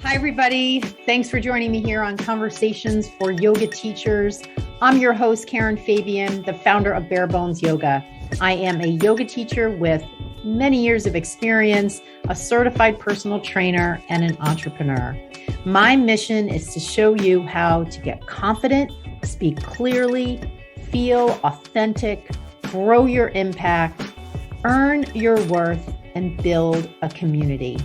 Hi, everybody. Thanks for joining me here on Conversations for Yoga Teachers. I'm your host, Karen Fabian, the founder of Bare Bones Yoga. I am a yoga teacher with many years of experience, a certified personal trainer, and an entrepreneur. My mission is to show you how to get confident, speak clearly, feel authentic, grow your impact, earn your worth, and build a community.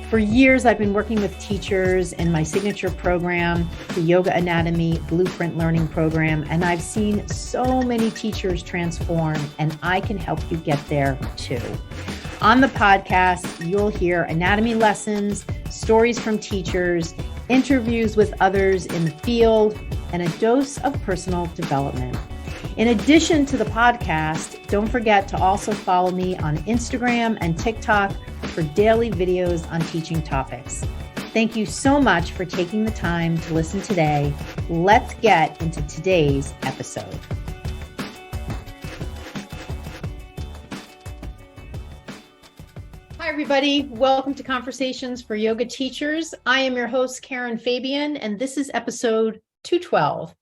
For years, I've been working with teachers in my signature program, the Yoga Anatomy Blueprint Learning Program, and I've seen so many teachers transform, and I can help you get there too. On the podcast, you'll hear anatomy lessons, stories from teachers, interviews with others in the field, and a dose of personal development. In addition to the podcast, don't forget to also follow me on Instagram and TikTok for daily videos on teaching topics. Thank you so much for taking the time to listen today. Let's get into today's episode. Hi, everybody. Welcome to Conversations for Yoga Teachers. I am your host, Karen Fabian, and this is episode 212.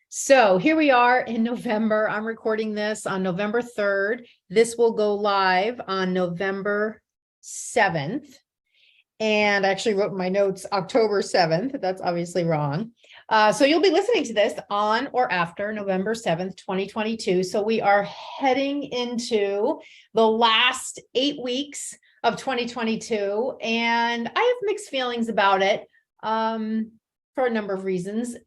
So here we are in November. I'm recording this on November 3rd. This will go live on November 7th. And I actually wrote in my notes October 7th. That's obviously wrong. So you'll be listening to this on or after November 7th, 2022. So we are heading into the last 8 weeks of 2022. And I have mixed feelings about it for a number of reasons.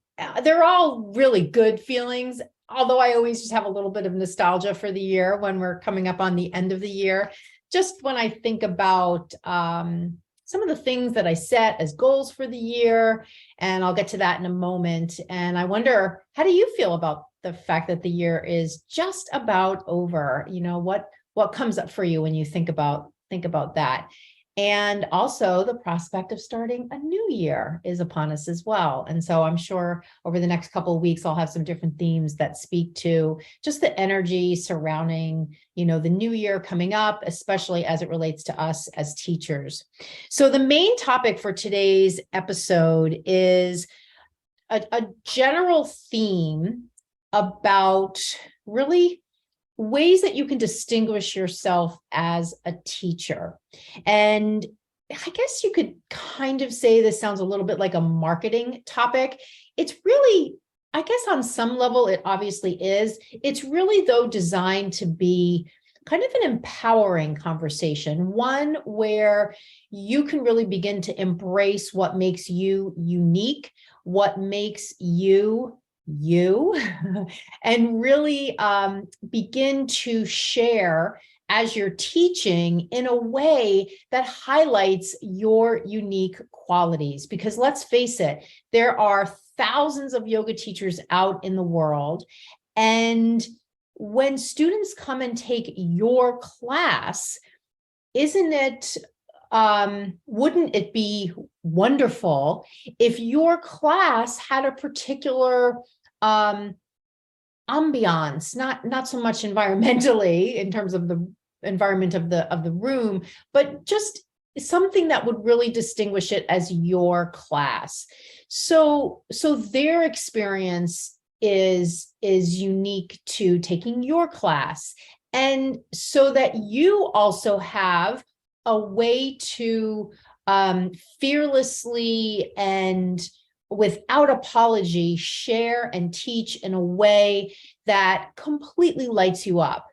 They're all really good feelings, although I always just have a little bit of nostalgia for the year when we're coming up on the end of the year. Just when I think about some of the things that I set as goals for the year, and I'll get to that in a moment. And I wonder, how do you feel about the fact that the year is just about over? You know, what comes up for you when you think about that? And also the prospect of starting a new year is upon us as well. And so I'm sure over the next couple of weeks, I'll have some different themes that speak to just the energy surrounding, the new year coming up, especially as it relates to us as teachers. So the main topic for today's episode is a general theme about really ways that you can distinguish yourself as a teacher. And I guess you could kind of say this sounds a little bit like a marketing topic. It's really, I guess on some level, it obviously is. It's really, though, designed to be kind of an empowering conversation, one where you can really begin to embrace what makes you unique, what makes you and really begin to share as you're teaching in a way that highlights your unique qualities. Because let's face it, there are thousands of yoga teachers out in the world. And when students come and take your class, wouldn't it be wonderful if your class had a particular ambiance, not so much environmentally in terms of the environment of the room, but just something that would really distinguish it as your class. So their experience is unique to taking your class. And so that you also have a way to fearlessly and without apology share and teach in a way that completely lights you up.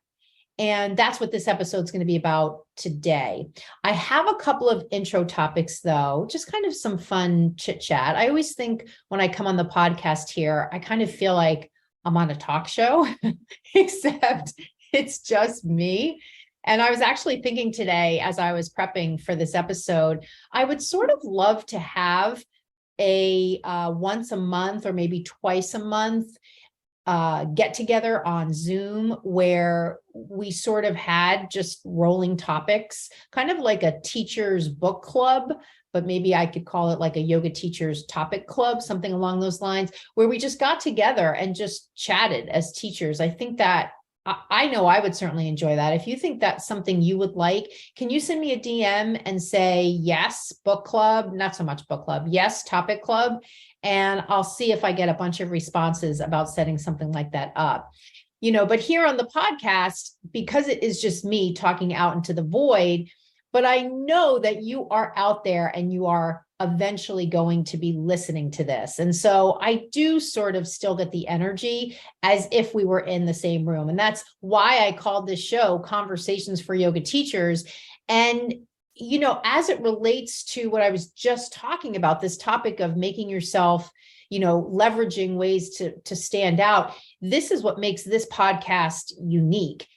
And that's what this episode is going to be about today. I have a couple of intro topics, though, just kind of some fun chit chat. I always think when I come on the podcast here, I kind of feel like I'm on a talk show, except it's just me. And I was actually thinking today, as I was prepping for this episode, I would sort of love to have a once a month or maybe twice a month get together on Zoom where we sort of had just rolling topics, kind of like a teacher's book club, but maybe I could call it like a yoga teacher's topic club, something along those lines, where we just got together and just chatted as teachers. I think that I know I would certainly enjoy that. If you think that's something you would like, can you send me a DM and say, yes, book club, not so much book club, yes, topic club. And I'll see if I get a bunch of responses about setting something like that up. But here on the podcast, because it is just me talking out into the void, but I know that you are out there and you are eventually going to be listening to this. And so I do sort of still get the energy as if we were in the same room. And that's why I called this show Conversations for Yoga Teachers. And as it relates to what I was just talking about, this topic of making yourself, leveraging ways to stand out, this is what makes this podcast unique.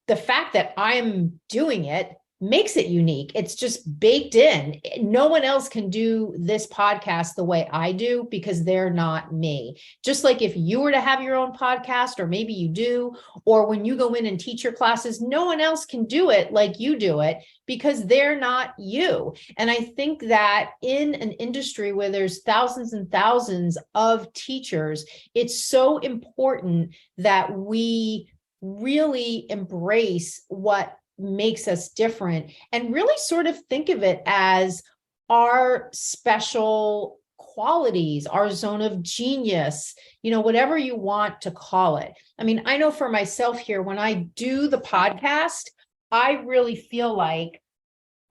The fact that I'm doing it makes it unique. It's just baked in. No one else can do this podcast the way I do because they're not me. Just like if you were to have your own podcast, or maybe you do, or when you go in and teach your classes, no one else can do it like you do it because they're not you. And I think that in an industry where there's thousands and thousands of teachers, it's so important that we really embrace what makes us different and really sort of think of it as our special qualities, our zone of genius, whatever you want to call it. I mean, I know for myself here, when I do the podcast, I really feel like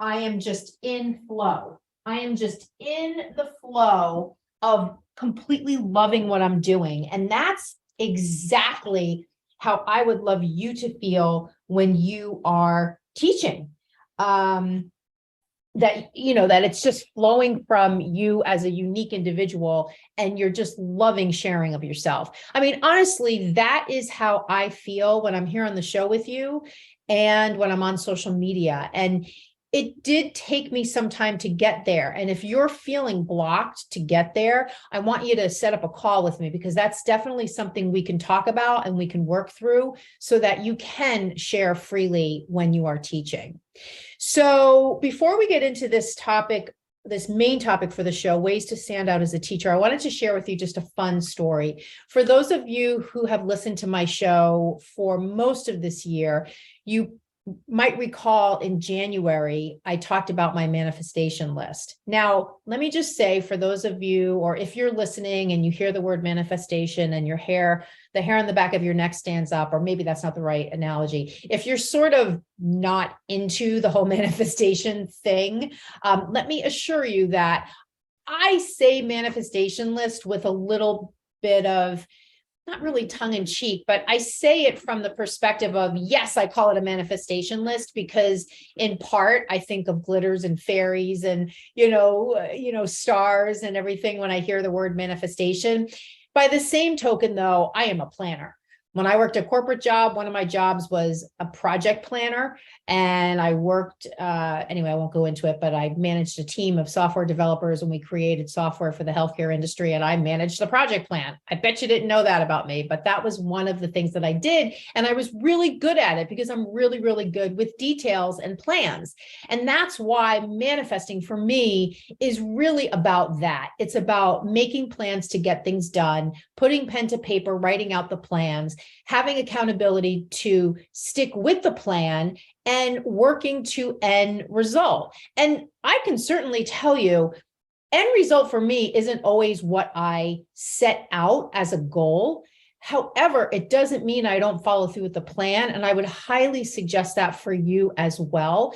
I am just in flow. I am just in the flow of completely loving what I'm doing. And that's exactly how I would love you to feel when you are teaching. That it's just flowing from you as a unique individual and you're just loving sharing of yourself. I mean, honestly, that is how I feel when I'm here on the show with you and when I'm on social media. And it did take me some time to get there. And if you're feeling blocked to get there, I want you to set up a call with me, because that's definitely something we can talk about and we can work through so that you can share freely when you are teaching. So before we get into this topic, this main topic for the show, ways to stand out as a teacher, I wanted to share with you just a fun story. For those of you who have listened to my show for most of this year, you might recall in January, I talked about my manifestation list. Now, let me just say, for those of you, or if you're listening and you hear the word manifestation and the hair on the back of your neck stands up, or maybe that's not the right analogy. If you're sort of not into the whole manifestation thing, let me assure you that I say manifestation list with a little bit of, not really tongue in cheek, but I say it from the perspective of, yes, I call it a manifestation list because in part, I think of glitters and fairies and, stars and everything when I hear the word manifestation. By the same token, though, I am a planner. When I worked a corporate job, one of my jobs was a project planner. And I worked, anyway, I won't go into it, but I managed a team of software developers and we created software for the healthcare industry, and I managed the project plan. I bet you didn't know that about me, but that was one of the things that I did. And I was really good at it because I'm really, really good with details and plans. And that's why manifesting for me is really about that. It's about making plans to get things done, putting pen to paper, writing out the plans, having accountability to stick with the plan, and working to end result. And I can certainly tell you, end result for me isn't always what I set out as a goal. However, it doesn't mean I don't follow through with the plan. And I would highly suggest that for you as well.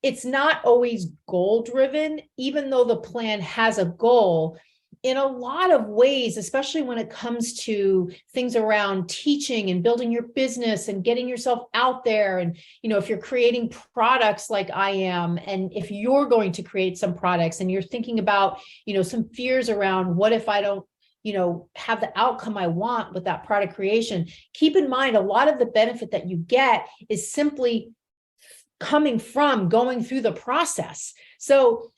It's not always goal driven, even though the plan has a goal. In a lot of ways, especially when it comes to things around teaching and building your business and getting yourself out there. And, if you're creating products like I am, and if you're going to create some products and you're thinking about, some fears around what if I don't, have the outcome I want with that product creation, keep in mind, a lot of the benefit that you get is simply coming from going through the process. So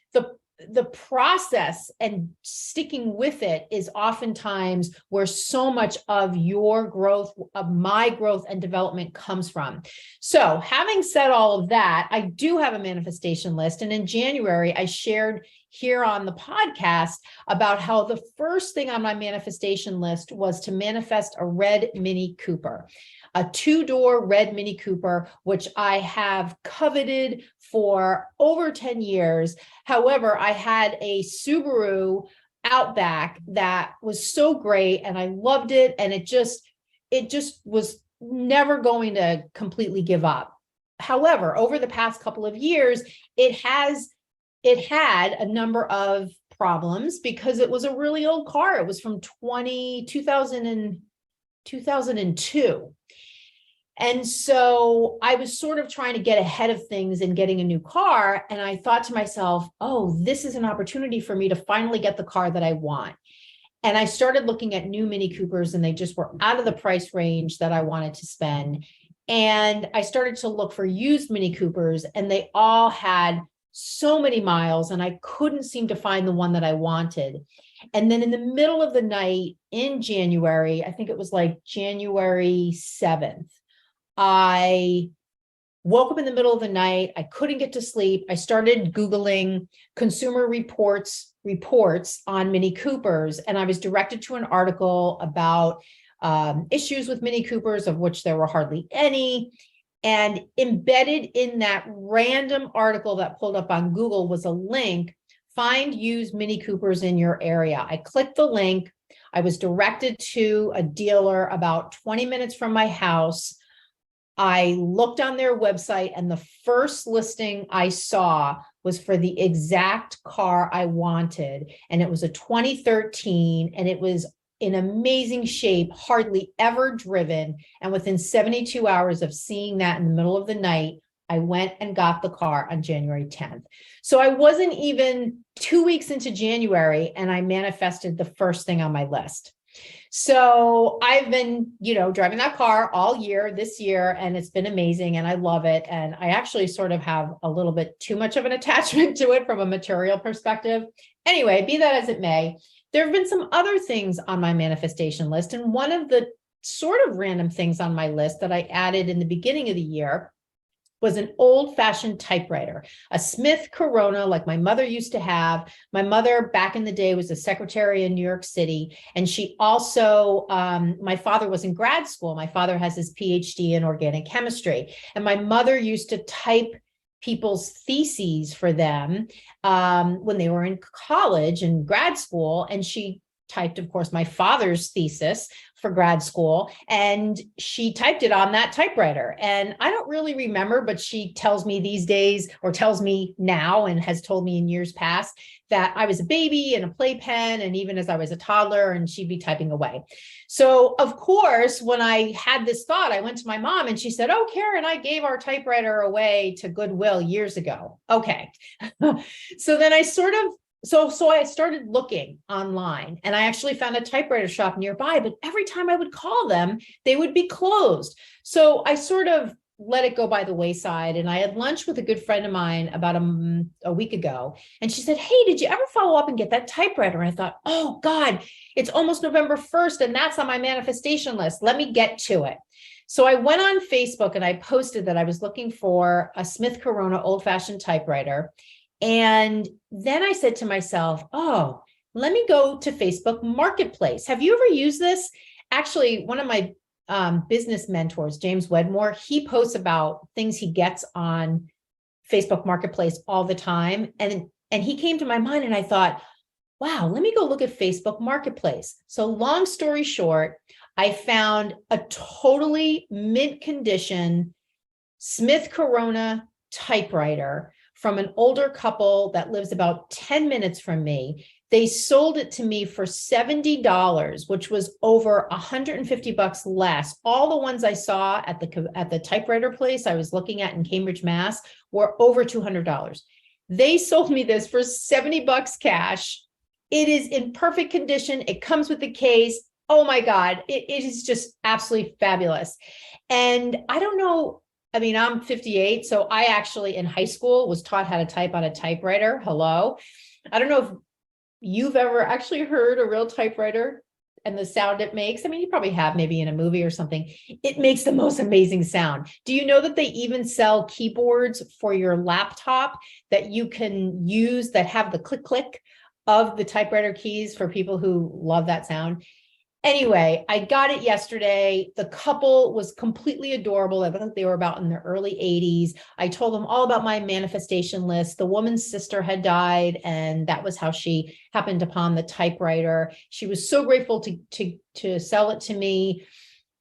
the process and sticking with it is oftentimes where so much of your growth, of my growth and development comes from. So having said all of that, I do have a manifestation list. And in January, I shared here on the podcast about how the first thing on my manifestation list was to manifest a red Mini Cooper. a two-door red Mini Cooper, which I have coveted for over 10 years. However, I had a Subaru Outback that was so great and I loved it. And it just was never going to completely give up. However, over the past couple of years, it had a number of problems because it was a really old car. It was from 2002. And so I was sort of trying to get ahead of things and getting a new car. And I thought to myself, oh, this is an opportunity for me to finally get the car that I want. And I started looking at new Mini Coopers and they just were out of the price range that I wanted to spend. And I started to look for used Mini Coopers and they all had so many miles and I couldn't seem to find the one that I wanted. And then in the middle of the night in January, I think it was like January 7th, I woke up in the middle of the night. I couldn't get to sleep. I started Googling consumer reports on Mini Coopers, and I was directed to an article about issues with Mini Coopers, of which there were hardly any. And embedded in that random article that pulled up on Google was a link, find used Mini Coopers in your area. I clicked the link. I was directed to a dealer about 20 minutes from my house. I looked on their website and the first listing I saw was for the exact car I wanted. And it was a 2013 and it was in amazing shape, hardly ever driven. And within 72 hours of seeing that in the middle of the night, I went and got the car on January 10th. So I wasn't even 2 weeks into January and I manifested the first thing on my list. So I've been, driving that car all year this year, and it's been amazing and I love it. And I actually sort of have a little bit too much of an attachment to it from a material perspective. Anyway, be that as it may, there have been some other things on my manifestation list. And one of the sort of random things on my list that I added in the beginning of the year was an old-fashioned typewriter, a Smith Corona like my mother used to have. My mother back in the day was a secretary in New York City. And she also, my father was in grad school. My father has his PhD in organic chemistry. And my mother used to type people's theses for them when they were in college and grad school. And she typed, of course, my father's thesis for grad school, and she typed it on that typewriter. And I don't really remember, but she tells me these days, or tells me now, and has told me in years past, that I was a baby and a playpen, and even as I was a toddler, and she'd be typing away. So, of course, when I had this thought, I went to my mom and she said, oh, Karen, I gave our typewriter away to Goodwill years ago. Okay. So then I sort of So I started looking online and I actually found a typewriter shop nearby, but every time I would call them, they would be closed. So I sort of let it go by the wayside. And I had lunch with a good friend of mine about a week ago. And she said, hey, did you ever follow up and get that typewriter? And I thought, oh God, it's almost November 1st and that's on my manifestation list. Let me get to it. So I went on Facebook and I posted that I was looking for a Smith Corona old-fashioned typewriter. And then I said to myself, oh, let me go to Facebook Marketplace. Have you ever used this? Actually, one of my business mentors, James Wedmore, he posts about things he gets on Facebook Marketplace all the time. And he came to my mind and I thought, wow, let me go look at Facebook Marketplace. So long story short, I found a totally mint condition Smith Corona typewriter from an older couple that lives about 10 minutes from me. They sold it to me for $70, which was over $150 less. All the ones I saw at the typewriter place I was looking at in Cambridge, Mass, were over $200. They sold me this for $70 cash. It is in perfect condition. It comes with the case. Oh my God, it is just absolutely fabulous. And I don't know, I mean, I'm 58, so I actually in high school was taught how to type on a typewriter. Hello. I don't know if you've ever actually heard a real typewriter and the sound it makes. I mean, you probably have maybe in a movie or something. It makes the most amazing sound. Do you know that they even sell keyboards for your laptop that you can use that have the click click of the typewriter keys for people who love that sound? Anyway, I got it yesterday. The couple was completely adorable. I think they were about in their early 80s. I told them all about my manifestation list. The woman's sister had died, and that was how she happened upon the typewriter. She was so grateful to sell it to me.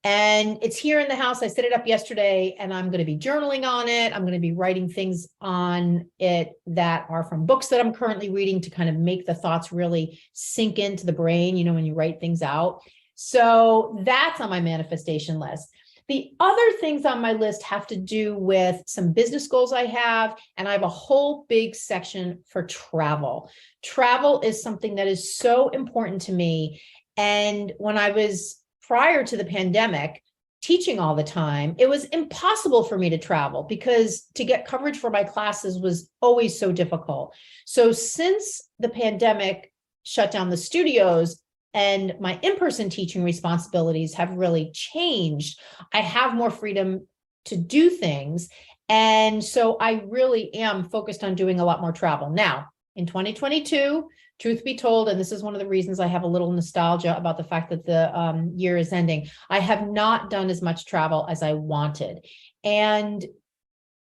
And it's here in the house. I set it up yesterday, and I'm going to be journaling on it. I'm going to be writing things on it that are from books that I'm currently reading to kind of make the thoughts really sink into the brain, when you write things out. So that's on my manifestation list. The other things on my list have to do with some business goals I have, and I have a whole big section for travel. Travel is something that is so important to me. And when I was prior to the pandemic, teaching all the time, it was impossible for me to travel because to get coverage for my classes was always so difficult. So since the pandemic shut down the studios and my in-person teaching responsibilities have really changed, I have more freedom to do things. And so I really am focused on doing a lot more travel. Now, in 2022, truth be told, and this is one of the reasons I have a little nostalgia about the fact that the year is ending, I have not done as much travel as I wanted. And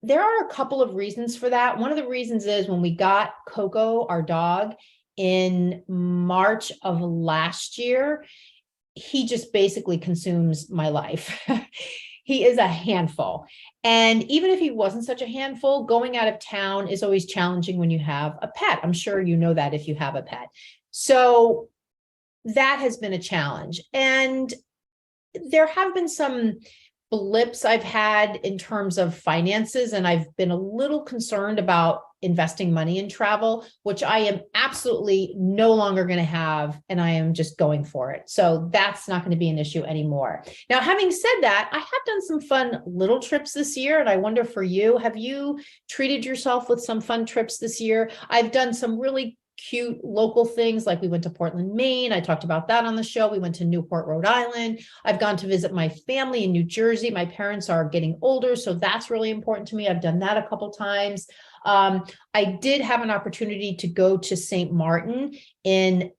there are a couple of reasons for that. One of the reasons is when we got Coco, our dog, in March of last year, he just basically consumes my life. He is a handful. And even if he wasn't such a handful, going out of town is always challenging when you have a pet. I'm sure you know that if you have a pet. So that has been a challenge. And there have been some blips I've had in terms of finances, and I've been a little concerned about investing money in travel, which I am absolutely no longer going to have, and I am just going for it. So that's not going to be an issue anymore. Now, having said that, I have done some fun little trips this year, and I wonder for you, have you treated yourself with some fun trips this year? I've done some really cute local things, like we went to Portland, Maine. I talked about that on the show. We went to Newport, Rhode Island. I've gone to visit my family in New Jersey. My parents are getting older, so that's really important to me. I've done that a couple times. I did have an opportunity to go to St. Martin in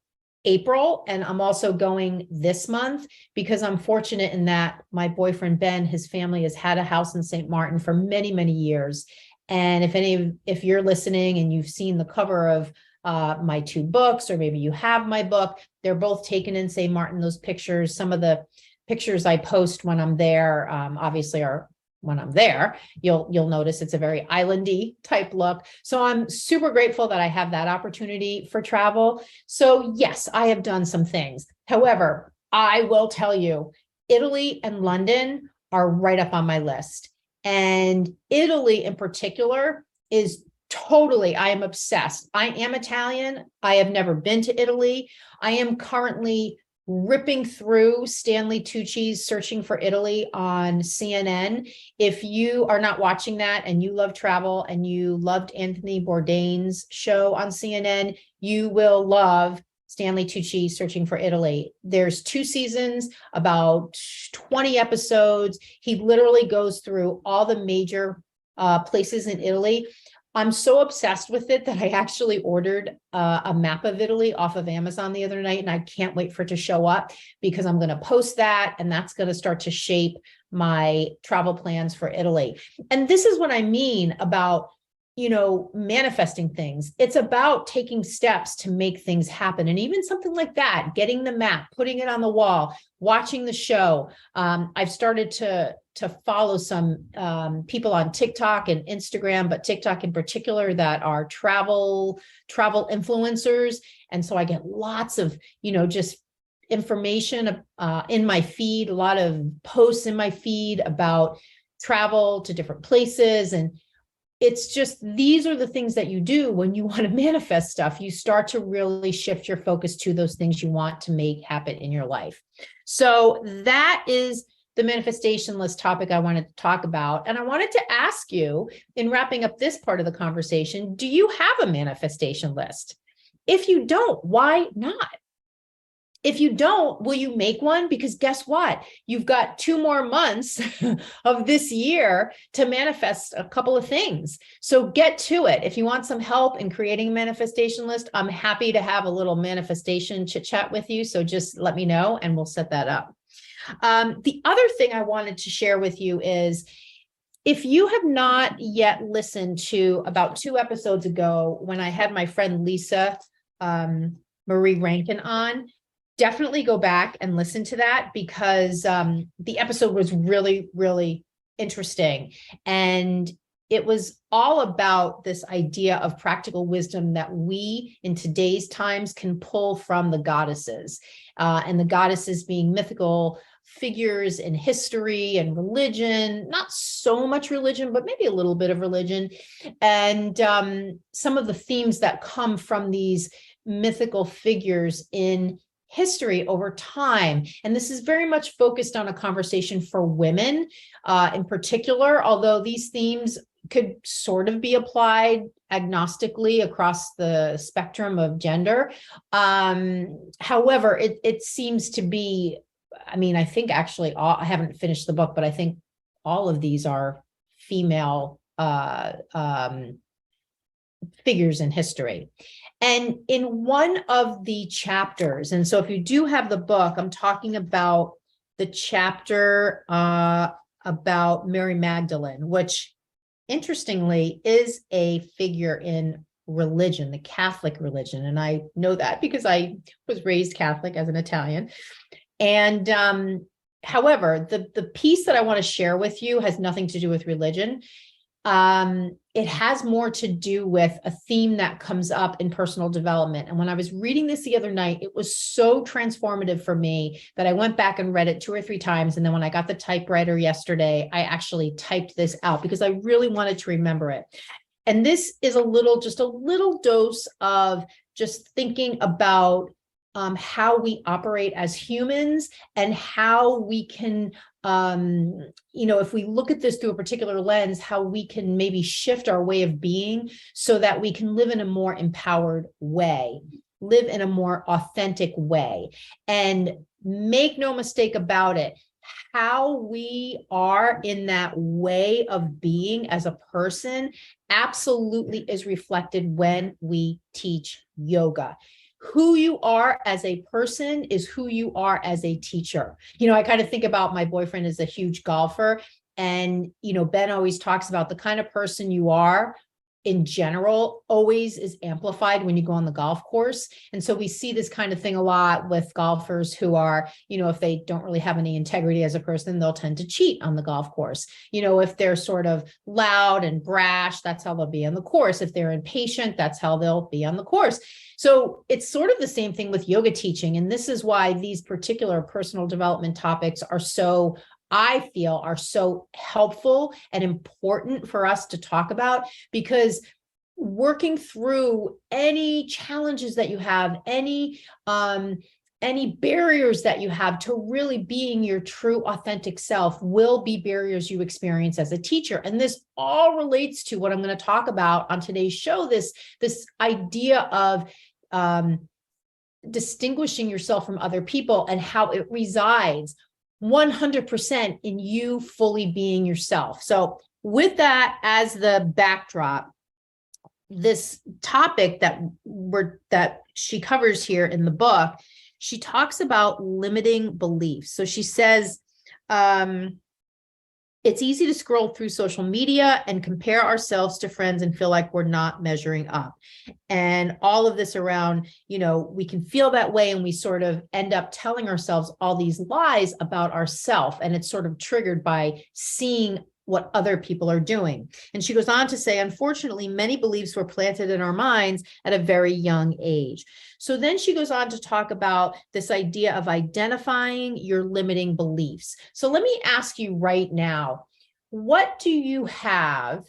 April, and I'm also going this month because I'm fortunate in that my boyfriend, Ben, his family has had a house in St. Martin for many, many years. And if you're listening and you've seen the cover of my two books, or maybe you have my book, they're both taken in St. Martin. Those pictures, some of the pictures I post when I'm there, obviously are when I'm there. You'll notice it's a very islandy type look. So I'm super grateful that I have that opportunity for travel. So yes, I have done some things. However, I will tell you, Italy and London are right up on my list. And Italy in particular is totally, I am obsessed. I am Italian. I have never been to Italy. I am currently ripping through Stanley Tucci's Searching for Italy on CNN. If you are not watching that and you love travel and you loved Anthony Bourdain's show on CNN, you will love Stanley Tucci Searching for Italy. There's 2 seasons, about 20 episodes. He literally goes through all the major places in Italy. I'm so obsessed with it that I actually ordered a map of Italy off of Amazon the other night, and I can't wait for it to show up because I'm going to post that, and that's going to start to shape my travel plans for Italy. And this is what I mean about, manifesting things. It's about taking steps to make things happen. And even something like that, getting the map, putting it on the wall, watching the show. I've started to follow some people on TikTok and Instagram, but TikTok in particular, that are travel influencers. And so I get lots of, just information in my feed, a lot of posts in my feed about travel to different places. And it's just, these are the things that you do when you want to manifest stuff. You start to really shift your focus to those things you want to make happen in your life. So that is the manifestation list topic I wanted to talk about. And I wanted to ask you, in wrapping up this part of the conversation, do you have a manifestation list? If you don't, why not? If you don't, will you make one? Because guess what? You've got 2 more months of this year to manifest a couple of things. So get to it. If you want some help in creating a manifestation list, I'm happy to have a little manifestation chit chat with you. So just let me know and we'll set that up. The other thing I wanted to share with you is, if you have not yet listened to about 2 episodes ago, when I had my friend Lisa Marie Rankin on, definitely go back and listen to that, because the episode was really, really interesting. And it was all about this idea of practical wisdom that we in today's times can pull from the goddesses, and the goddesses being mythical figures in history and religion, not so much religion, but maybe a little bit of religion. And some of the themes that come from these mythical figures in history over time. And this is very much focused on a conversation for women in particular, although these themes could sort of be applied agnostically across the spectrum of gender. However, it seems to be, I mean, I think actually I haven't finished the book, but I think all of these are female figures in history. And in one of the chapters, and so if you do have the book, I'm talking about the chapter about Mary Magdalene, which interestingly is a figure in religion, the Catholic religion. And I know that because I was raised Catholic as an Italian. And however, the piece that I want to share with you has nothing to do with religion. It has more to do with a theme that comes up in personal development. And when I was reading this the other night, it was so transformative for me that I went back and read it 2 or 3 times. And then when I got the typewriter yesterday, I actually typed this out because I really wanted to remember it. And this is just a little dose of just thinking about how we operate as humans and how we can, if we look at this through a particular lens, how we can maybe shift our way of being so that we can live in a more empowered way, live in a more authentic way. And make no mistake about it, how we are in that way of being as a person absolutely is reflected when we teach yoga. Who you are as a person is who you are as a teacher. I kind of think about my boyfriend as a huge golfer. And, Ben always talks about the kind of person you are in general always is amplified when you go on the golf course. And so we see this kind of thing a lot with golfers who are, if they don't really have any integrity as a person, they'll tend to cheat on the golf course. If they're sort of loud and brash, that's how they'll be on the course. If they're impatient, that's how they'll be on the course. So it's sort of the same thing with yoga teaching. And this is why these particular personal development topics I feel are so helpful and important for us to talk about, because working through any challenges that you have, any barriers that you have to really being your true authentic self will be barriers you experience as a teacher. And this all relates to what I'm going to talk about on today's show, this idea of distinguishing yourself from other people and how it resides 100% in you fully being yourself. So with that as the backdrop, this topic that she covers here in the book, she talks about limiting beliefs. So she says, it's easy to scroll through social media and compare ourselves to friends and feel like we're not measuring up. And all of this around, we can feel that way, and we sort of end up telling ourselves all these lies about ourselves. And it's sort of triggered by seeing what other people are doing. And she goes on to say, unfortunately, many beliefs were planted in our minds at a very young age. So then she goes on to talk about this idea of identifying your limiting beliefs. So let me ask you right now, what do you have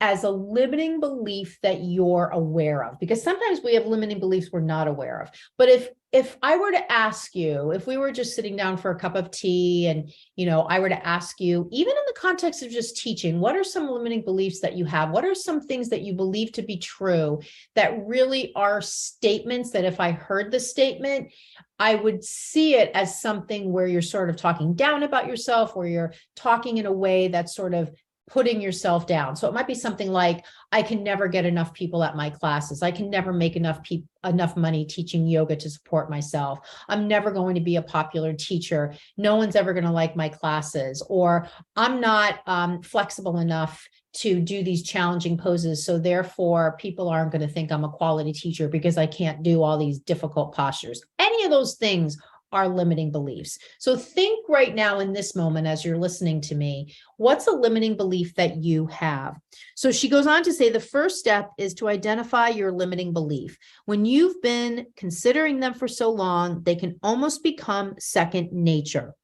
as a limiting belief that you're aware of, because sometimes we have limiting beliefs we're not aware of. But if I were to ask you, if we were just sitting down for a cup of tea and, I were to ask you, even in the context of just teaching, what are some limiting beliefs that you have? What are some things that you believe to be true that really are statements that if I heard the statement, I would see it as something where you're sort of talking down about yourself, where you're talking in a way that's sort of putting yourself down. So it might be something like, I can never get enough people at my classes. I can never make enough money teaching yoga to support myself. I'm never going to be a popular teacher. No one's ever going to like my classes. Or I'm not flexible enough to do these challenging poses. So therefore, people aren't going to think I'm a quality teacher because I can't do all these difficult postures. Any of those things are limiting beliefs. So think right now in this moment, as you're listening to me, what's a limiting belief that you have? So she goes on to say, the first step is to identify your limiting belief. When you've been considering them for so long, they can almost become second nature.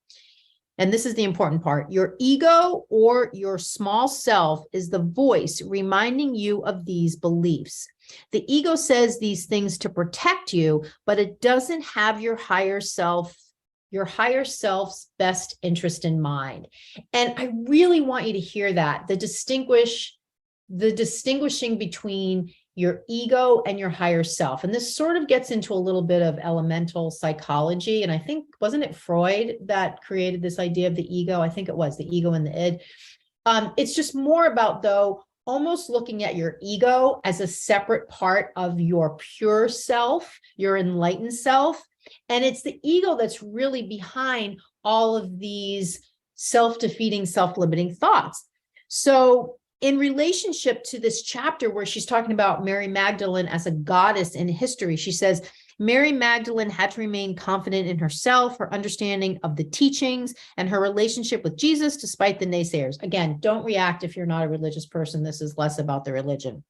And this is the important part. Your ego or your small self is the voice reminding you of these beliefs. The ego says these things to protect you, but it doesn't have your higher self's best interest in mind. And I really want you to hear that, the distinguishing between your ego and your higher self. And this sort of gets into a little bit of elemental psychology. And I think, wasn't it Freud that created this idea of the ego? I think it was the ego and the id. It's just more about, though, almost looking at your ego as a separate part of your pure self, your enlightened self. And it's the ego that's really behind all of these self-defeating, self-limiting thoughts. So in relationship to this chapter where she's talking about Mary Magdalene as a goddess in history, she says, Mary Magdalene had to remain confident in herself, her understanding of the teachings, and her relationship with Jesus, despite the naysayers. Again, don't react if you're not a religious person. This is less about the religion.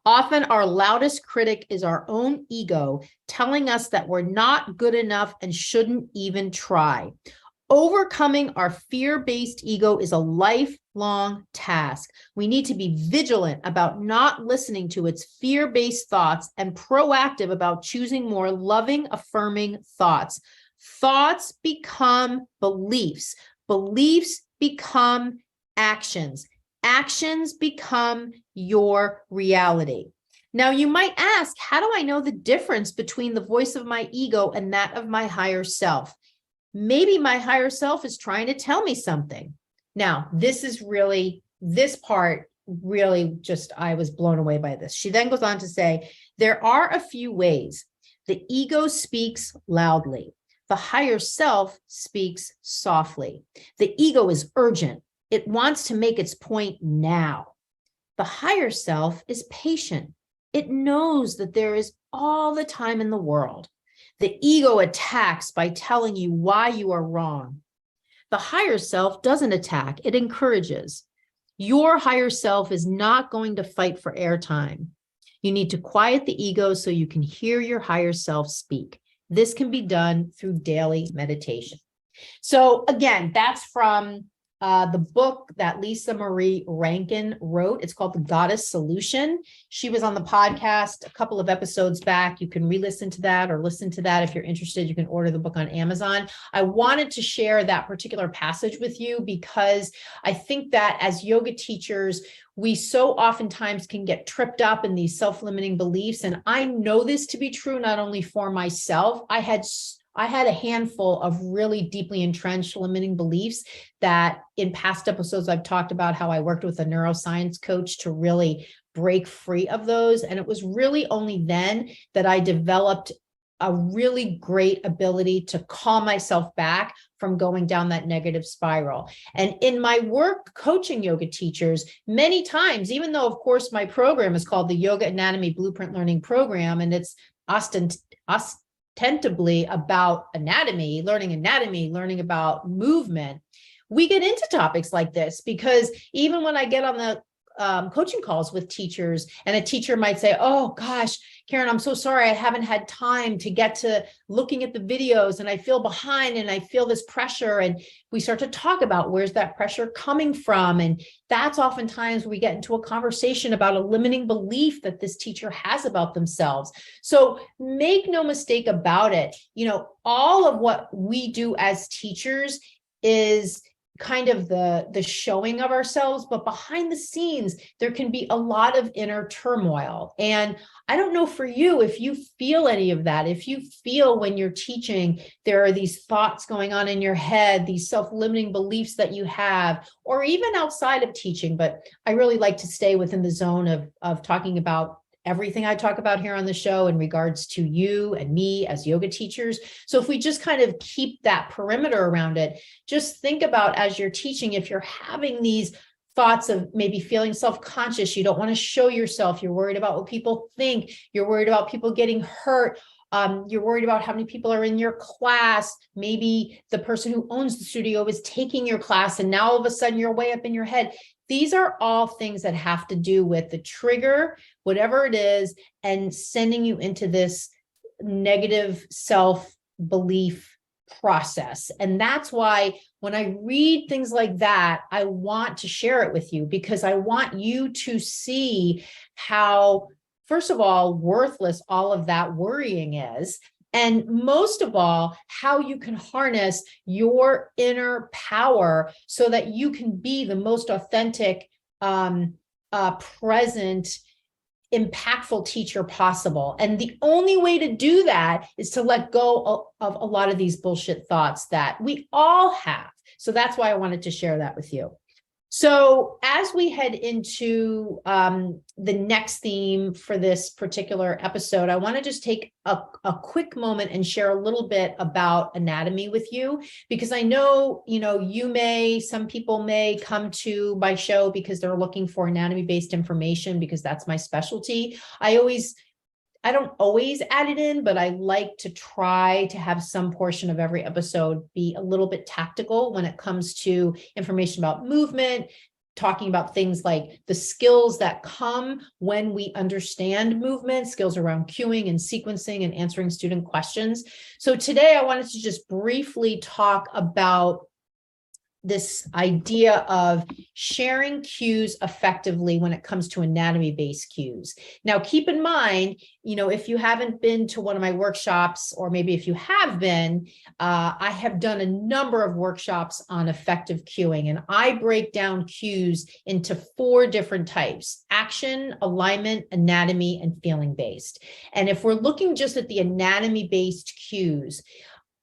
Often our loudest critic is our own ego, telling us that we're not good enough and shouldn't even try. Overcoming our fear-based ego is a lifelong task. We need to be vigilant about not listening to its fear-based thoughts and proactive about choosing more loving, affirming thoughts. Thoughts become beliefs. Beliefs become actions. Actions become your reality. Now, you might ask, how do I know the difference between the voice of my ego and that of my higher self? Maybe my higher self is trying to tell me something. Now, this part really just, I was blown away by this. She then goes on to say, there are a few ways. The ego speaks loudly. The higher self speaks softly. The ego is urgent. It wants to make its point now. The higher self is patient. It knows that there is all the time in the world. The ego attacks by telling you why you are wrong. The higher self doesn't attack, it encourages. Your higher self is not going to fight for airtime. You need to quiet the ego so you can hear your higher self speak. This can be done through daily meditation. So again, that's from the book that Lisa Marie Rankin wrote. It's called The Goddess Solution. She was on the podcast a couple of episodes back. You can re-listen to that or listen to that. If you're interested, you can order the book on Amazon. I wanted to share that particular passage with you because I think that as yoga teachers, we so oftentimes can get tripped up in these self-limiting beliefs. And I know this to be true, not only for myself. I had a handful of really deeply entrenched limiting beliefs that in past episodes, I've talked about how I worked with a neuroscience coach to really break free of those. And it was really only then that I developed a really great ability to calm myself back from going down that negative spiral. And in my work coaching yoga teachers, many times, even though, of course, my program is called the Yoga Anatomy Blueprint Learning Program, and it's ostensibly about anatomy, learning about movement, we get into topics like this because even when I get on the coaching calls with teachers, and a teacher might say, oh gosh, Karen, I'm so sorry. I haven't had time to get to looking at the videos, and I feel behind and I feel this pressure. And we start to talk about where's that pressure coming from. And that's oftentimes where we get into a conversation about a limiting belief that this teacher has about themselves. So make no mistake about it. All of what we do as teachers is kind of the showing of ourselves, but behind the scenes, there can be a lot of inner turmoil. And I don't know for you if you feel any of that, if you feel when you're teaching, there are these thoughts going on in your head, these self-limiting beliefs that you have, or even outside of teaching. But I really like to stay within the zone of talking about everything I talk about here on the show in regards to you and me as yoga teachers. So if we just kind of keep that perimeter around it, just think about as you're teaching, if you're having these thoughts of maybe feeling self-conscious, you don't want to show yourself, you're worried about what people think, you're worried about people getting hurt, you're worried about how many people are in your class, maybe the person who owns the studio is taking your class, and now all of a sudden you're way up in your head. These are all things that have to do with the trigger, whatever it is, and sending you into this negative self-belief process. And that's why when I read things like that, I want to share it with you, because I want you to see how, first of all, worthless all of that worrying is. And most of all, how you can harness your inner power so that you can be the most authentic, present, impactful teacher possible. And the only way to do that is to let go of a lot of these bullshit thoughts that we all have. So that's why I wanted to share that with you. So as we head into the next theme for this particular episode, I want to just take a quick moment and share a little bit about anatomy with you, because I know, some people may come to my show because they're looking for anatomy-based information, because that's my specialty. I don't always add it in, but I like to try to have some portion of every episode be a little bit tactical when it comes to information about movement, talking about things like the skills that come when we understand movement, skills around cueing and sequencing and answering student questions. So today I wanted to just briefly talk about this idea of sharing cues effectively when it comes to anatomy-based cues. Now, keep in mind, if you haven't been to one of my workshops, or maybe if you have been, I have done a number of workshops on effective cueing, and I break down cues into 4 different types: action, alignment, anatomy, and feeling-based. And if we're looking just at the anatomy-based cues,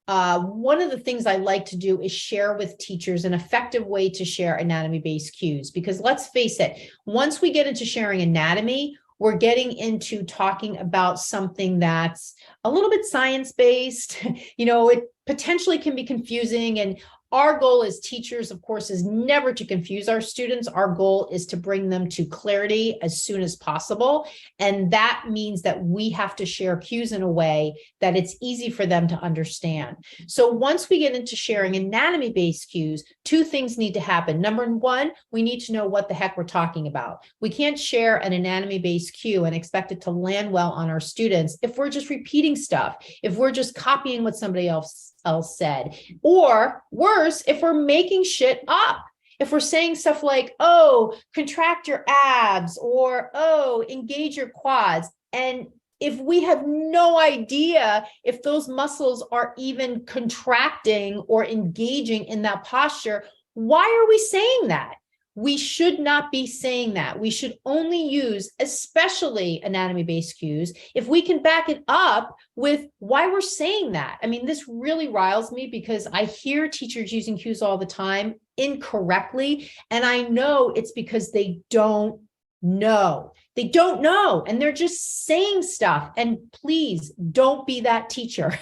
one of the things I like to do is share with teachers an effective way to share anatomy-based cues, because let's face it, once we get into sharing anatomy, we're getting into talking about something that's a little bit science-based. It potentially can be confusing, and our goal as teachers, of course, is never to confuse our students. Our goal is to bring them to clarity as soon as possible. And that means that we have to share cues in a way that it's easy for them to understand. So once we get into sharing anatomy-based cues, 2 things need to happen. Number 1, we need to know what the heck we're talking about. We can't share an anatomy-based cue and expect it to land well on our students if we're just repeating stuff, if we're just copying what somebody else said, or worse, if we're making shit up. If we're saying stuff like, oh, contract your abs, or oh, engage your quads. And if we have no idea if those muscles are even contracting or engaging in that posture, why are we saying that? We should not be saying that. We should only use, especially anatomy-based cues, if we can back it up with why we're saying that. I mean, this really riles me, because I hear teachers using cues all the time incorrectly, and I know it's because they don't know. They don't know, and they're just saying stuff. And please don't be that teacher.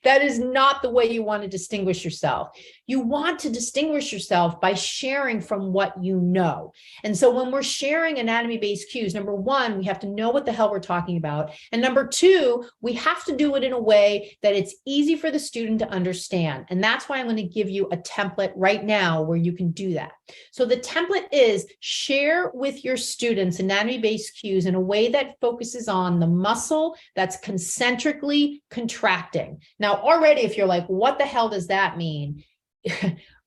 That is not the way you want to distinguish yourself. You want to distinguish yourself by sharing from what you know. And so when we're sharing anatomy-based cues, number one, we have to know what the hell we're talking about. And number two, we have to do it in a way that it's easy for the student to understand. And that's why I'm going to give you a template right now where you can do that. So the template is share with your students anatomy-based cues in a way that focuses on the muscle that's concentrically contracting. Now, already, if you're like, what the hell does that mean?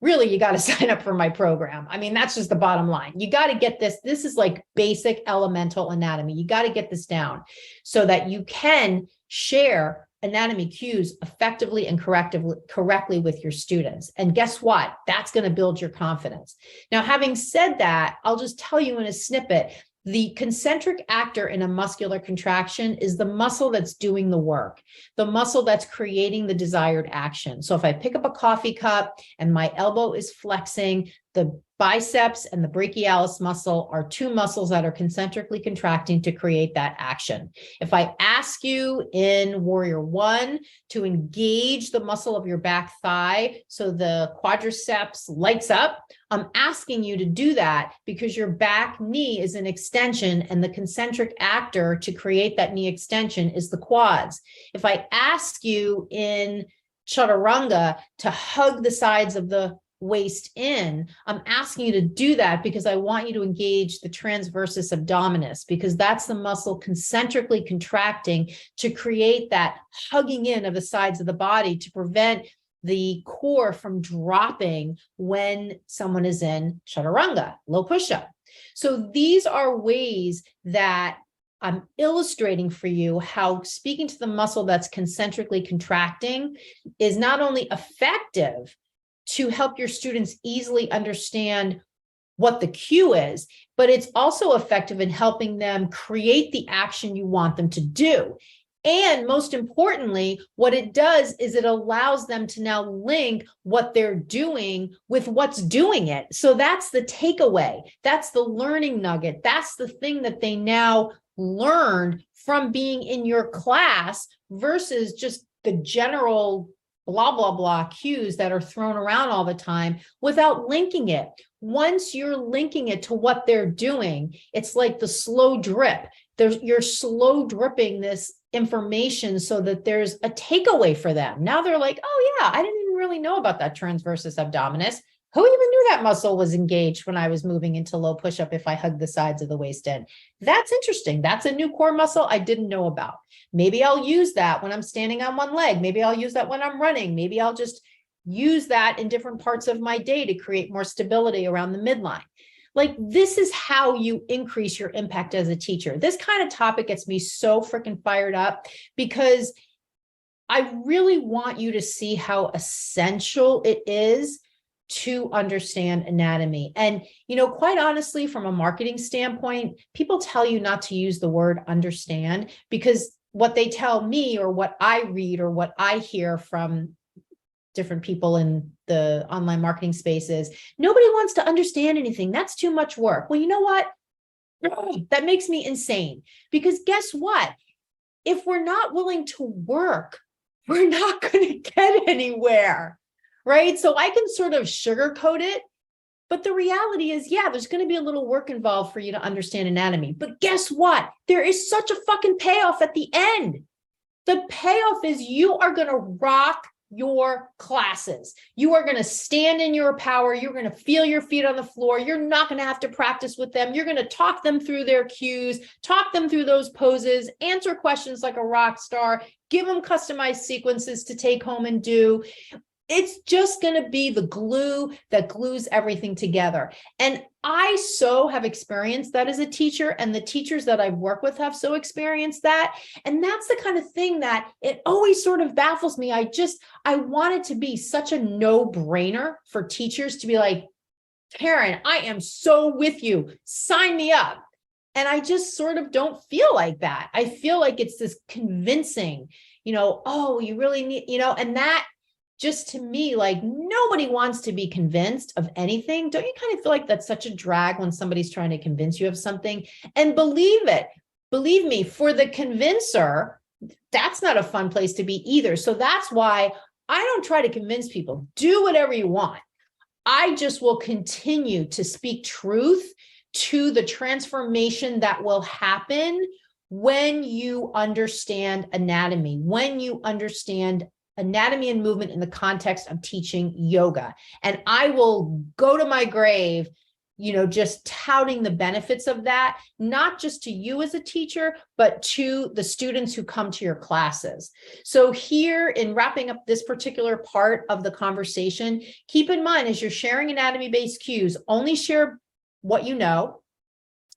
Really, you got to sign up for my program. I mean, that's just the bottom line. You got to get this. This is like basic elemental anatomy. You got to get this down so that you can share anatomy cues effectively and correctly with your students. And guess what? That's going to build your confidence. Now, having said that, I'll just tell you in a snippet, the concentric actor in a muscular contraction is the muscle that's doing the work, the muscle that's creating the desired action. So if I pick up a coffee cup and my elbow is flexing, the biceps and the brachialis muscle are two muscles that are concentrically contracting to create that action. If I ask you in Warrior One to engage the muscle of your back thigh so the quadriceps lights up, I'm asking you to do that because your back knee is an extension and the concentric actor to create that knee extension is the quads. If I ask you in Chaturanga to hug the sides of the waist in, I'm asking you to do that because I want you to engage the transversus abdominis, because that's the muscle concentrically contracting to create that hugging in of the sides of the body to prevent the core from dropping when someone is in Chaturanga, low push-up. So these are ways that I'm illustrating for you how speaking to the muscle that's concentrically contracting is not only effective to help your students easily understand what the cue is, but it's also effective in helping them create the action you want them to do. And most importantly, what it does is it allows them to now link what they're doing with what's doing it. So that's the takeaway. That's the learning nugget. That's the thing that they now learned from being in your class versus just the general blah, blah, blah cues that are thrown around all the time without linking it. Once you're linking it to what they're doing, it's like the slow drip. You're slow dripping this information so that there's a takeaway for them. Now they're like, oh yeah, I didn't even really know about that transversus abdominis. Who even knew that muscle was engaged when I was moving into low push-up if I hug the sides of the waist in? That's interesting. That's a new core muscle I didn't know about. Maybe I'll use that when I'm standing on one leg. Maybe I'll use that when I'm running. Maybe I'll just use that in different parts of my day to create more stability around the midline. Like, this is how you increase your impact as a teacher. This kind of topic gets me so freaking fired up because I really want you to see how essential it is to understand anatomy. And, you know, quite honestly, from a marketing standpoint, people tell you not to use the word understand because what they tell me or what I read or what I hear from different people in the online marketing space is nobody wants to understand anything. That's too much work. Well, you know what? That makes me insane because guess what? If we're not willing to work, we're not going to get anywhere. Right? So I can sort of sugarcoat it, but the reality is, yeah, there's going to be a little work involved for you to understand anatomy. But guess what? There is such a fucking payoff at the end. The payoff is you are going to rock your classes. You are going to stand in your power. You're going to feel your feet on the floor. You're not going to have to practice with them. You're going to talk them through their cues, talk them through those poses, answer questions like a rock star, give them customized sequences to take home and do. It's just going to be the glue that glues everything together. And I so have experienced that as a teacher, and the teachers that I've worked with have so experienced that. And that's the kind of thing that it always sort of baffles me. I want it to be such a no-brainer for teachers to be like, Karen, I am so with you. Sign me up. And I just sort of don't feel like that. I feel like it's this convincing, oh, you really need, and that just to me, like nobody wants to be convinced of anything. Don't you kind of feel like that's such a drag when somebody's trying to convince you of something? And believe it, believe me, for the convincer, that's not a fun place to be either. So that's why I don't try to convince people, do whatever you want. I just will continue to speak truth to the transformation that will happen when you understand anatomy, when you understand anatomy and movement in the context of teaching yoga. And I will go to my grave, just touting the benefits of that, not just to you as a teacher, but to the students who come to your classes. So here, in wrapping up this particular part of the conversation, keep in mind, as you're sharing anatomy-based cues, only share what you know,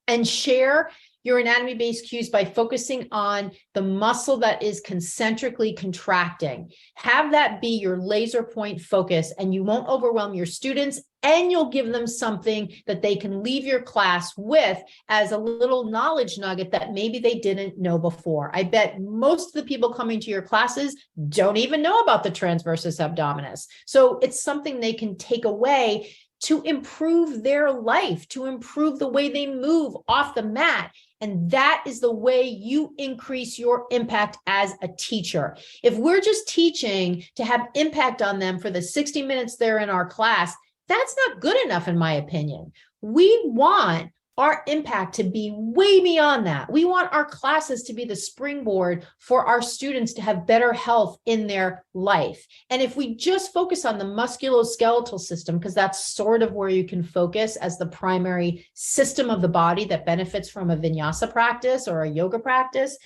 and share your anatomy-based cues by focusing on the muscle that is concentrically contracting. Have that be your laser point focus, and you won't overwhelm your students, and you'll give them something that they can leave your class with as a little knowledge nugget that maybe they didn't know before. I bet most of the people coming to your classes don't even know about the transversus abdominis. So it's something they can take away to improve their life, to improve the way they move off the mat. And that is the way you increase your impact as a teacher. If we're just teaching to have impact on them for the 60 minutes they're in our class, that's not good enough, in my opinion. We want our impact to be way beyond that. We want our classes to be the springboard for our students to have better health in their life. And if we just focus on the musculoskeletal system, because that's sort of where you can focus as the primary system of the body that benefits from a vinyasa practice or a yoga practice,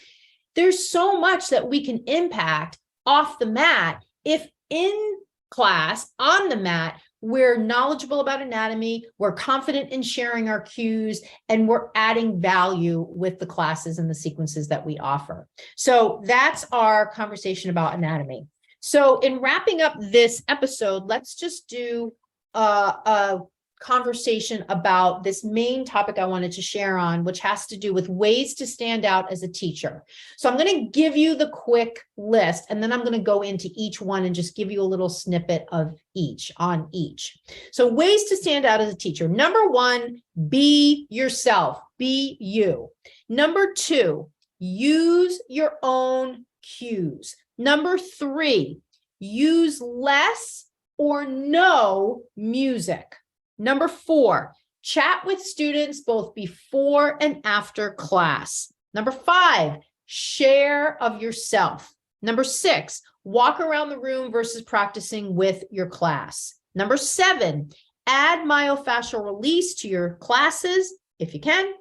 there's so much that we can impact off the mat if in class, on the mat, we're knowledgeable about anatomy, we're confident in sharing our cues, and we're adding value with the classes and the sequences that we offer. So that's our conversation about anatomy. So in wrapping up this episode, let's just do a conversation about this main topic I wanted to share on, which has to do with ways to stand out as a teacher. So I'm going to give you the quick list, and then I'm going to go into each one and just give you a little snippet of each on each. So ways to stand out as a teacher. Number one, be yourself, be you. Number two, use your own cues. Number three, use less or no music. Number four, chat with students both before and after class. Number five, share of yourself. Number six, walk around the room versus practicing with your class. Number seven, add myofascial release to your classes if you can.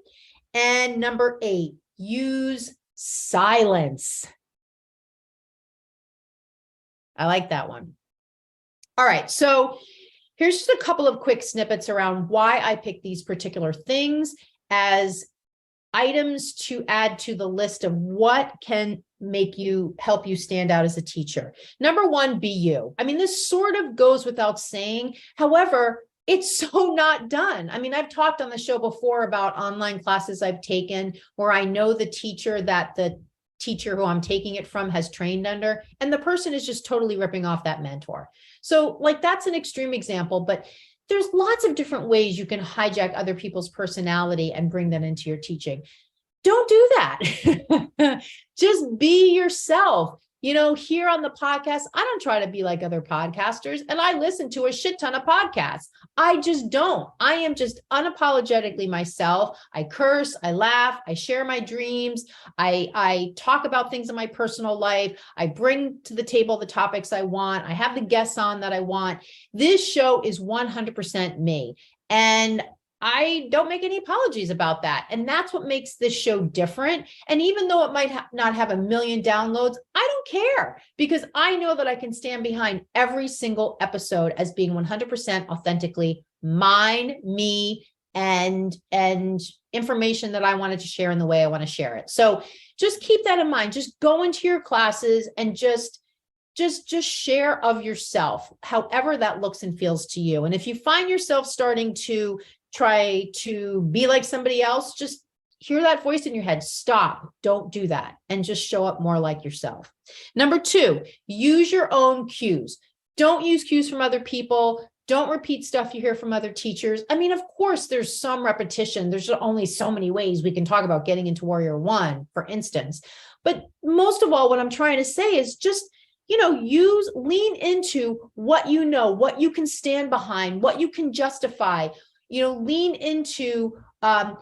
And number eight, use silence. I like that one. All right, so here's just a couple of quick snippets around why I picked these particular things as items to add to the list of what can help you stand out as a teacher. Number one, be you. I mean, this sort of goes without saying. However, it's so not done. I mean, I've talked on the show before about online classes I've taken where I know the teacher that the teacher who I'm taking it from has trained under, and the person is just totally ripping off that mentor. So that's an extreme example, but there's lots of different ways you can hijack other people's personality and bring that into your teaching. Don't do that. Just be yourself. Here on the podcast, I don't try to be like other podcasters, and I listen to a shit ton of podcasts. I just don't. I am just unapologetically myself. I curse, I laugh, I share my dreams. I talk about things in my personal life. I bring to the table the topics I want. I have the guests on that I want. This show is 100% me. And I don't make any apologies about that. And that's what makes this show different. And even though it might not have 1 million downloads, I don't care, because I know that I can stand behind every single episode as being 100% authentically mine, me, and information that I wanted to share in the way I want to share it. So just keep that in mind. Just go into your classes and just share of yourself, however that looks and feels to you. And if you find yourself starting to try to be like somebody else, just hear that voice in your head. Stop. Don't do that. And just show up more like yourself. Number two, use your own cues. Don't use cues from other people. Don't repeat stuff you hear from other teachers. I mean, of course, there's some repetition. There's only so many ways we can talk about getting into Warrior One, for instance. But most of all, what I'm trying to say is just, lean into what you know, what you can stand behind, what you can justify. Lean into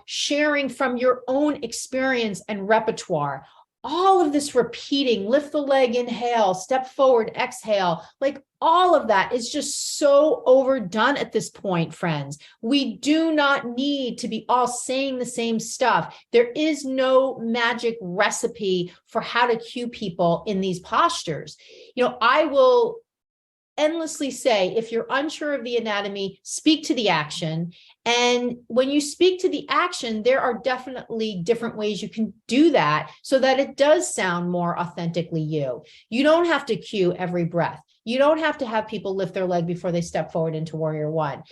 sharing from your own experience and repertoire. All of this repeating, lift the leg, inhale, step forward, exhale, like all of that is just so overdone at this point, friends. We do not need to be all saying the same stuff. There is no magic recipe for how to cue people in these postures. I will endlessly say, if you're unsure of the anatomy, speak to the action. And when you speak to the action, there are definitely different ways you can do that so that it does sound more authentically you. You don't have to cue every breath. You don't have to have people lift their leg before they step forward into Warrior One.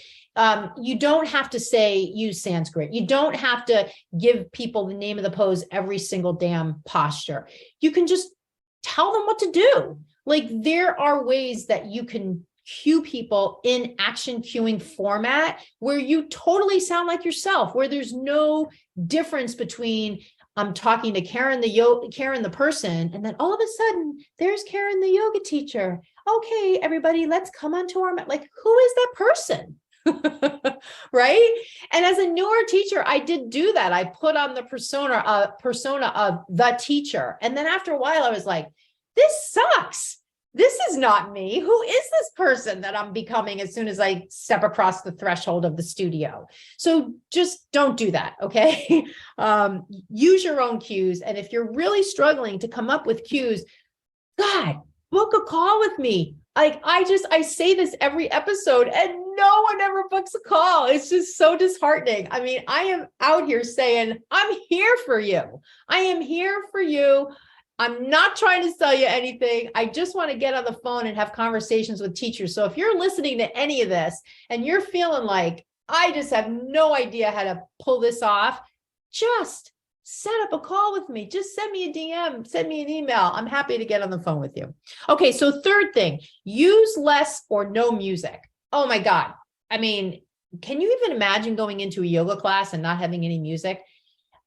You don't have to use Sanskrit. You don't have to give people the name of the pose every single damn posture. You can just tell them what to do. Like, there are ways that you can cue people in action cueing format where you totally sound like yourself, where there's no difference between I'm talking to Karen the person, and then all of a sudden there's Karen the yoga teacher. Okay, everybody, let's come onto our mat. Like, who is that person? Right? And as a newer teacher, I did do that. I put on the persona of the teacher. And then after a while, I was like, this sucks. This is not me. Who is this person that I'm becoming as soon as I step across the threshold of the studio? So just don't do that, okay? Use your own cues. And if you're really struggling to come up with cues, God, book a call with me. I say this every episode and no one ever books a call. It's just so disheartening. I mean, I am out here saying, I'm here for you. I am here for you. I'm not trying to sell you anything. I just want to get on the phone and have conversations with teachers. So if you're listening to any of this and you're feeling like, I just have no idea how to pull this off, just set up a call with me. Just send me a DM, send me an email. I'm happy to get on the phone with you. Okay, so third thing, use less or no music. Oh my God. I mean, can you even imagine going into a yoga class and not having any music?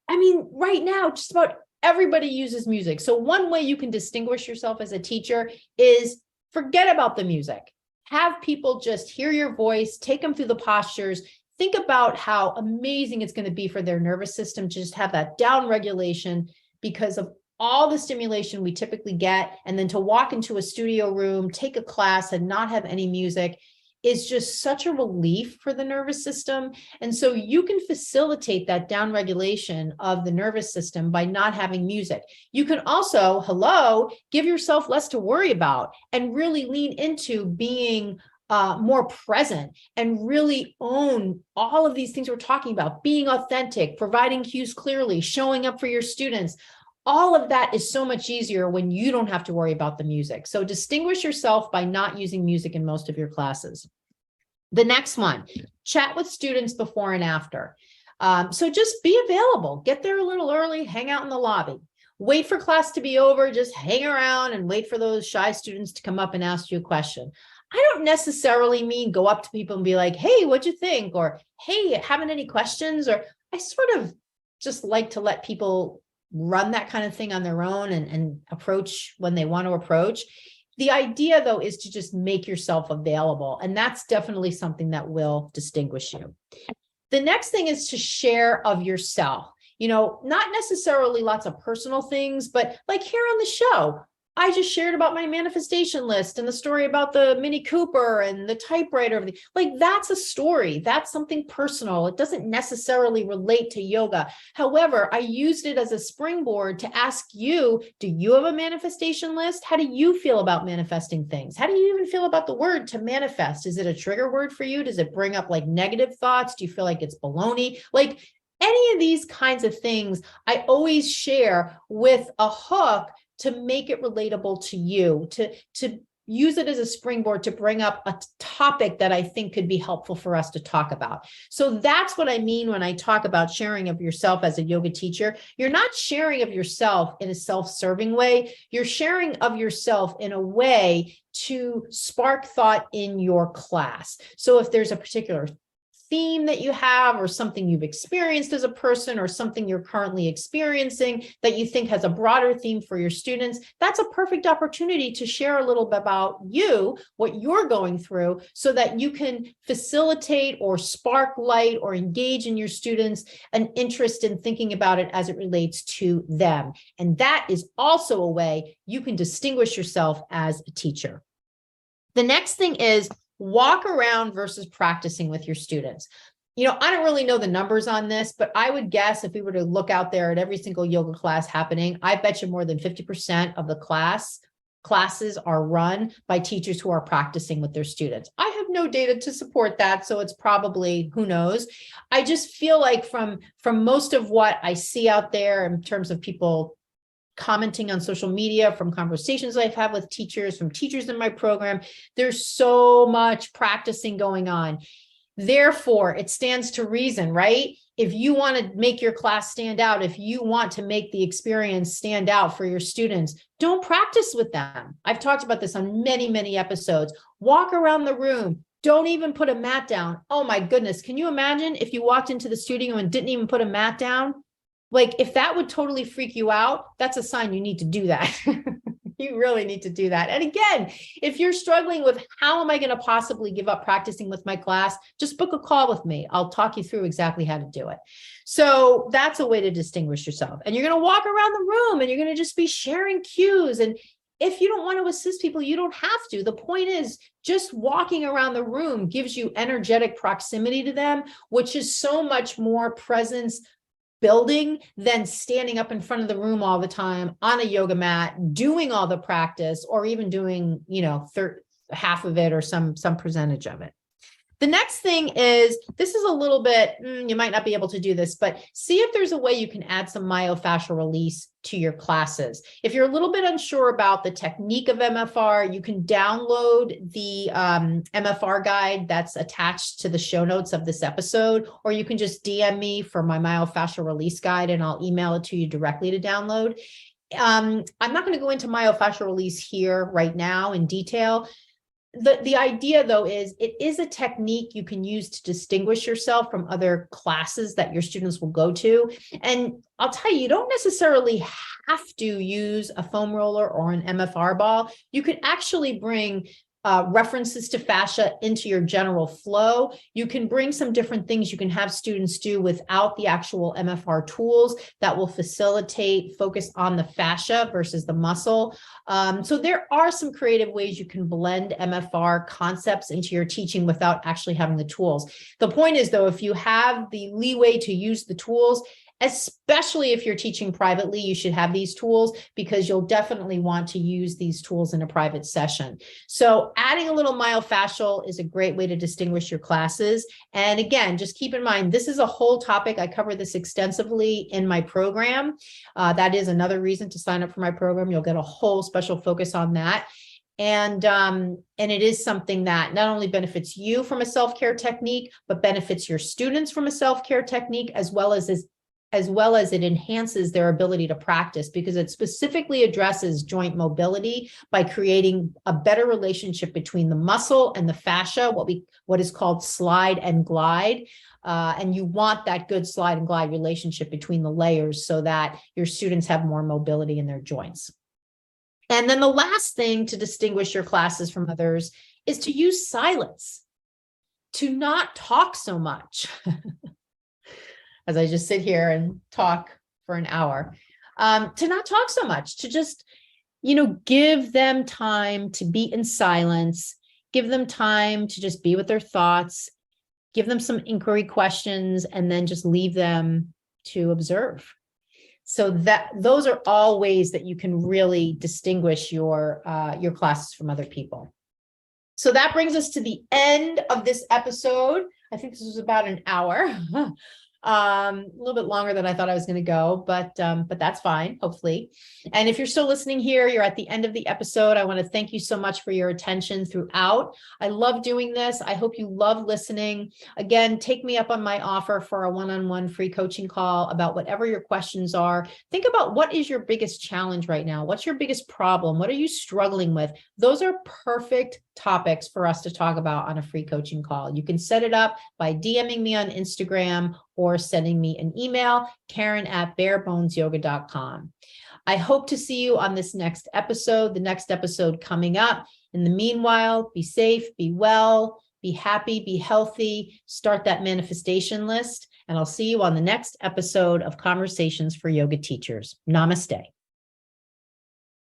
I mean, right now, just about everybody uses music. So one way you can distinguish yourself as a teacher is forget about the music. Have people just hear your voice, take them through the postures. Think about how amazing it's going to be for their nervous system to just have that down regulation because of all the stimulation we typically get. And then to walk into a studio room, take a class and not have any music is just such a relief for the nervous system. And so you can facilitate that down regulation of the nervous system by not having music. You can also, give yourself less to worry about and really lean into being more present and really own all of these things we're talking about, being authentic, providing cues clearly, showing up for your students. All of that is so much easier when you don't have to worry about the music. So distinguish yourself by not using music in most of your classes. The next one, chat with students before and after. So just be available, get there a little early, hang out in the lobby, wait for class to be over, just hang around and wait for those shy students to come up and ask you a question. I don't necessarily mean go up to people and be like, hey, what'd you think? Or, hey, having any questions? Or I sort of just like to let people run that kind of thing on their own and approach when they want to approach. The idea, though, is to just make yourself available. And that's definitely something that will distinguish you. The next thing is to share of yourself. Not necessarily lots of personal things, but like here on the show, I just shared about my manifestation list and the story about the Mini Cooper and the typewriter. Like, that's a story. That's something personal. It doesn't necessarily relate to yoga. However, I used it as a springboard to ask you, do you have a manifestation list? How do you feel about manifesting things? How do you even feel about the word to manifest? Is it a trigger word for you? Does it bring up like negative thoughts? Do you feel like it's baloney? Like any of these kinds of things, I always share with a hook to make it relatable to you, to use it as a springboard to bring up a topic that I think could be helpful for us to talk about. So that's what I mean when I talk about sharing of yourself as a yoga teacher. You're not sharing of yourself in a self-serving way. You're sharing of yourself in a way to spark thought in your class. So if there's a particular theme that you have, or something you've experienced as a person, or something you're currently experiencing that you think has a broader theme for your students, that's a perfect opportunity to share a little bit about you, what you're going through, so that you can facilitate or spark light or engage in your students an interest in thinking about it as it relates to them. And that is also a way you can distinguish yourself as a teacher. The next thing is walk around versus practicing with your students. I don't really know the numbers on this, but I would guess if we were to look out there at every single yoga class happening, I bet you more than 50% of the classes are run by teachers who are practicing with their students. I have no data to support that, so it's probably, who knows. I just feel like from most of what I see out there in terms of people commenting on social media, from conversations I've had with teachers, from teachers in my program, there's so much practicing going on. Therefore, it stands to reason, right? If you want to make your class stand out, if you want to make the experience stand out for your students, don't practice with them. I've talked about this on many, many episodes. Walk around the room. Don't even put a mat down. Oh my goodness. Can you imagine if you walked into the studio and didn't even put a mat down? Like, if that would totally freak you out, that's a sign you need to do that. You really need to do that. And again, if you're struggling with how am I going to possibly give up practicing with my class, just book a call with me. I'll talk you through exactly how to do it. So that's a way to distinguish yourself. And you're going to walk around the room and you're going to just be sharing cues. And if you don't want to assist people, you don't have to. The point is, just walking around the room gives you energetic proximity to them, which is so much more presence building than standing up in front of the room all the time on a yoga mat, doing all the practice, or even doing, half of it or some percentage of it. The next thing is, this is a little bit, you might not be able to do this, but see if there's a way you can add some myofascial release to your classes. If you're a little bit unsure about the technique of MFR, you can download the MFR guide that's attached to the show notes of this episode, or you can just DM me for my myofascial release guide and I'll email it to you directly to download. I'm not going to go into myofascial release here right now in detail. The idea, though, is it is a technique you can use to distinguish yourself from other classes that your students will go to. And I'll tell you, you don't necessarily have to use a foam roller or an MFR ball. You could actually bring references to fascia into your general flow. You can bring some different things you can have students do without the actual MFR tools that will facilitate focus on the fascia versus the muscle. So there are some creative ways you can blend MFR concepts into your teaching without actually having the tools. The point is, though, if you have the leeway to use the tools, especially if you're teaching privately, you should have these tools, because you'll definitely want to use these tools in a private session. So adding a little myofascial is a great way to distinguish your classes. And again, just keep in mind, this is a whole topic. I cover this extensively in my program. That is another reason to sign up for my program. You'll get a whole special focus on that. And it is something that not only benefits you from a self-care technique, but benefits your students from a self-care technique, as well as it enhances their ability to practice, because it specifically addresses joint mobility by creating a better relationship between the muscle and the fascia, what is called slide and glide. And you want that good slide and glide relationship between the layers so that your students have more mobility in their joints. And then the last thing to distinguish your classes from others is to use silence, to not talk so much. As I just sit here and talk for an hour, to not talk so much, to just, give them time to be in silence, give them time to just be with their thoughts, give them some inquiry questions, and then just leave them to observe. So those are all ways that you can really distinguish your classes from other people. So that brings us to the end of this episode. I think this was about an hour. A little bit longer than I thought I was going to go, but that's fine, hopefully. And if you're still listening here, you're at the end of the episode. I want to thank you so much for your attention throughout. I love doing this. I hope you love listening. Again, take me up on my offer for a one-on-one free coaching call about whatever your questions are. Think about what is your biggest challenge right now? What's your biggest problem? What are you struggling with? Those are perfect topics for us to talk about on a free coaching call. You can set it up by DMing me on Instagram or sending me an email, Karen@barebonesyoga.com. I hope to see you on this next episode, the next episode coming up. In the meanwhile, be safe, be well, be happy, be healthy, start that manifestation list, and I'll see you on the next episode of Conversations for Yoga Teachers. Namaste.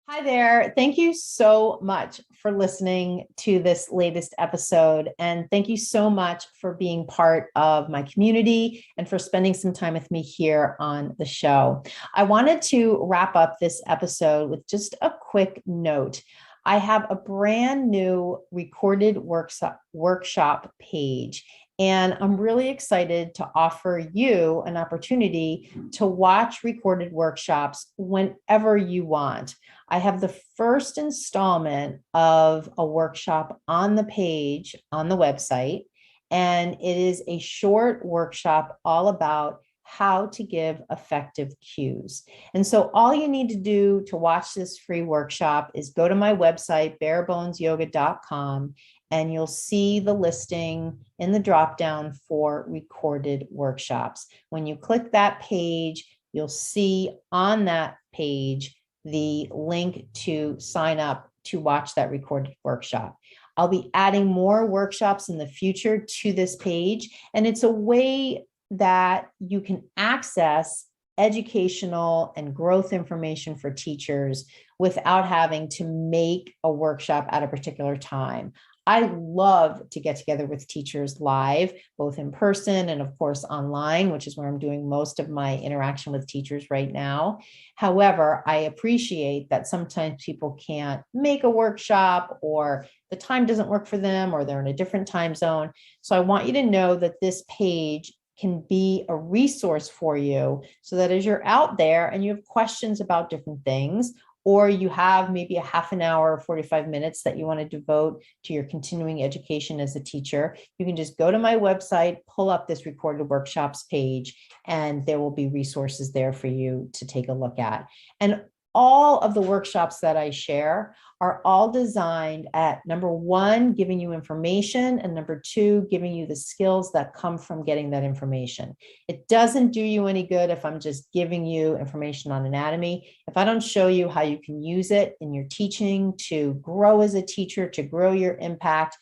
Hi there. Thank you so much for listening to this latest episode. And thank you so much for being part of my community and for spending some time with me here on the show. I wanted to wrap up this episode with just a quick note. I have a brand new recorded workshop page. And I'm really excited to offer you an opportunity to watch recorded workshops whenever you want. I have the first installment of a workshop on the page on the website, and it is a short workshop all about how to give effective cues. And so all you need to do to watch this free workshop is go to my website, barebonesyoga.com, and you'll see the listing in the dropdown for recorded workshops. When you click that page, you'll see on that page the link to sign up to watch that recorded workshop. I'll be adding more workshops in the future to this page, and it's a way that you can access educational and growth information for teachers without having to make a workshop at a particular time. I love to get together with teachers live, both in person and of course online, which is where I'm doing most of my interaction with teachers right now. However, I appreciate that sometimes people can't make a workshop or the time doesn't work for them or they're in a different time zone. So I want you to know that this page can be a resource for you so that as you're out there and you have questions about different things, or you have maybe a half an hour or 45 minutes that you want to devote to your continuing education as a teacher, you can just go to my website, pull up this recorded workshops page, and there will be resources there for you to take a look at. And all of the workshops that I share are all designed at, number one, giving you information, and number two, giving you the skills that come from getting that information. It doesn't do you any good if I'm just giving you information on anatomy. If I don't show you how you can use it in your teaching to grow as a teacher, to grow your impact,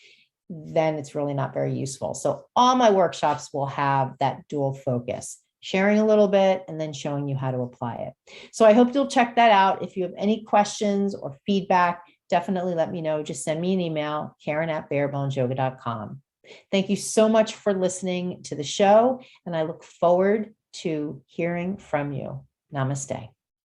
then it's really not very useful. So all my workshops will have that dual focus, sharing a little bit and then showing you how to apply it. So I hope you'll check that out. If you have any questions or feedback, definitely let me know. Just send me an email, Karen@barebonesyoga.com. Thank you so much for listening to the show, and I look forward to hearing from you. Namaste.